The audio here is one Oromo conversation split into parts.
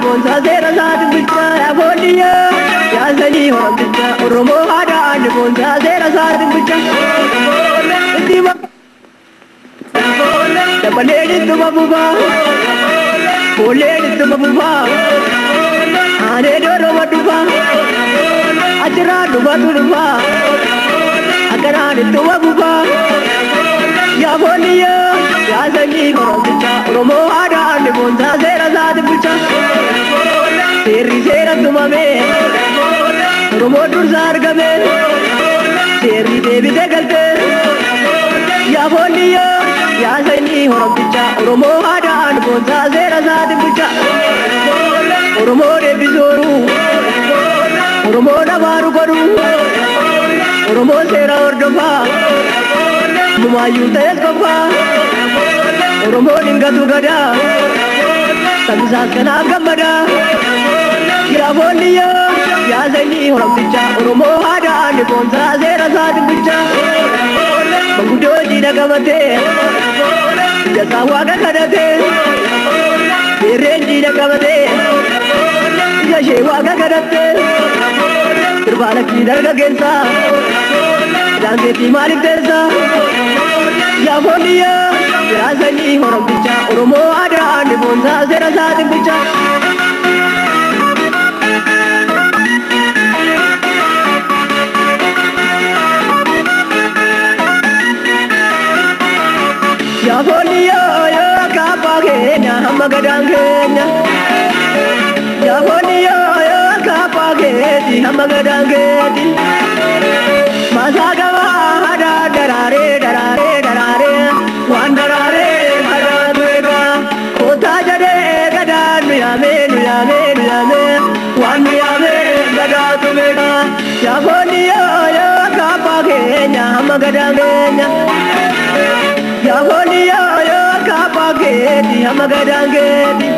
bonza zera zat bicha aboliya ya zani horam bicha oromo hada and bonza zera zat bicha diva dabale tu babuba bole tu babuba ane doro babuba ajra du babuba agara tu babuba ya boliya ya zani horam bicha oromo hada and bonza zera zat bicha Seri sera tumame, Romo durzar game, Seri devi degalte, ya boliya, ya zani horam bicha, Romo hadan bonza zera zad bicha, Romo devi zoru, Romo navaru karu, Romo sera ordofa, Mumayu tayas kafa, Romo lingatu gada, Samsat kanab gamada. Ya boliya, ya zani horam bicha, oromo hada ane bonza zera zad bicha. Bangudo jida kamate, jasa waga kadate. Beren jida kamate, jashe waga kadate. Terbala kidar ka gensa, jante ti malik desa. Ya boliya, ya zani horam bicha, oromo hada ane bonza zera zad bicha. Ya boliya ya kapagena hamagadangena Ya boliya ya kapageti hamagadangeti Masagawa hada darare darare darare wandarare hada duega kota jade gada nuyame nuyame nuyame wanuyame gada tumega Ya boliya ya kapagena hamagadangena Ya boliya ya kapageti hamagadangeti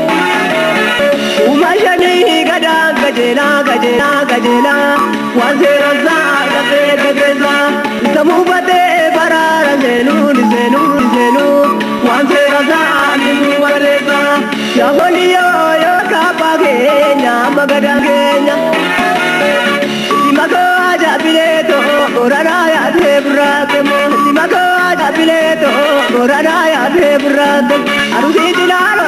Umashani gadang gajela gajela gajela Wazera za gafe gajela Samubate barara zelu zelu zelu Wazera za limu wareza Ya boliya ya kapageti hamagadangenya Simako aja bileto orana ya debratemo Simako aja bileto orana ya debratemo Arusi dilalo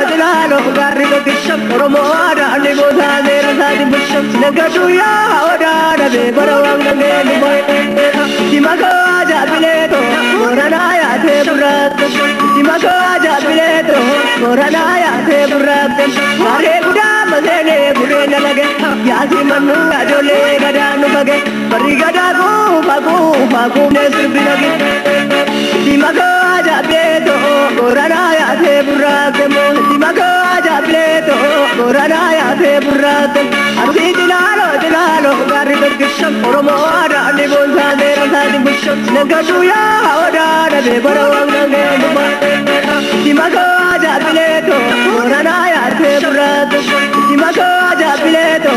garrigo kisham oromo ada ligo zazera zadi bisham Sinagatu ya oda be barawang nangeni boy Simako aja bileto orana ya debratemo Simako aja bileto orana ya debratemo Mare buda mazene burena lage Yasi manu ajole gada nubage Bari gada bagu nesri lage Simako aja bileto orana ya debratemo Simako aja bileto orana ya debratemo Arusi dilalo gari berkisham oromo ada ane bonza zera zadi bisham Sinagatu ya oda be barawang nangeni boy Simako aja bileto orana ya debratemo Simako aja bileto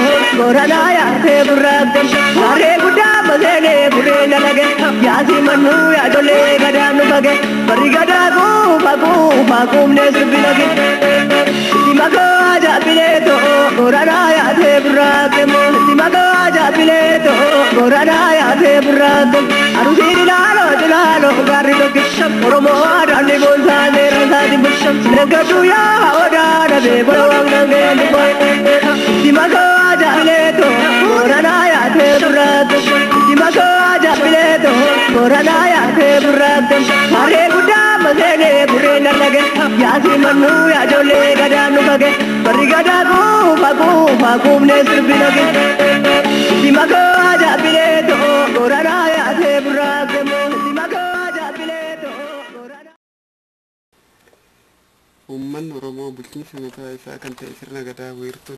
orana ya debratemo Mare buda mazene burena lage Yasi manu ya dole gada nubage Bari gada bagu nesri lage Simako aja bileto orana ya debratemo Simako aja bileto orana ya debratemo Arusi dilalo garrigo kisham oromo ada ane bonza zera zadi bisham Sinagatu ya oda be barawang nangeni boy Simako aja bileto orana ya debratemo Simako aja bileto orana ya debratemo Mare buda mazene burena lage Yasi manu ya jole gada nubage Bari gada bagu nesri lage Simako aja bileto orana ya debratemo Simako aja bileto orana Umman Oromoo bulchiinsa mataa isaa kan ta'e sirna gadaa weerartuu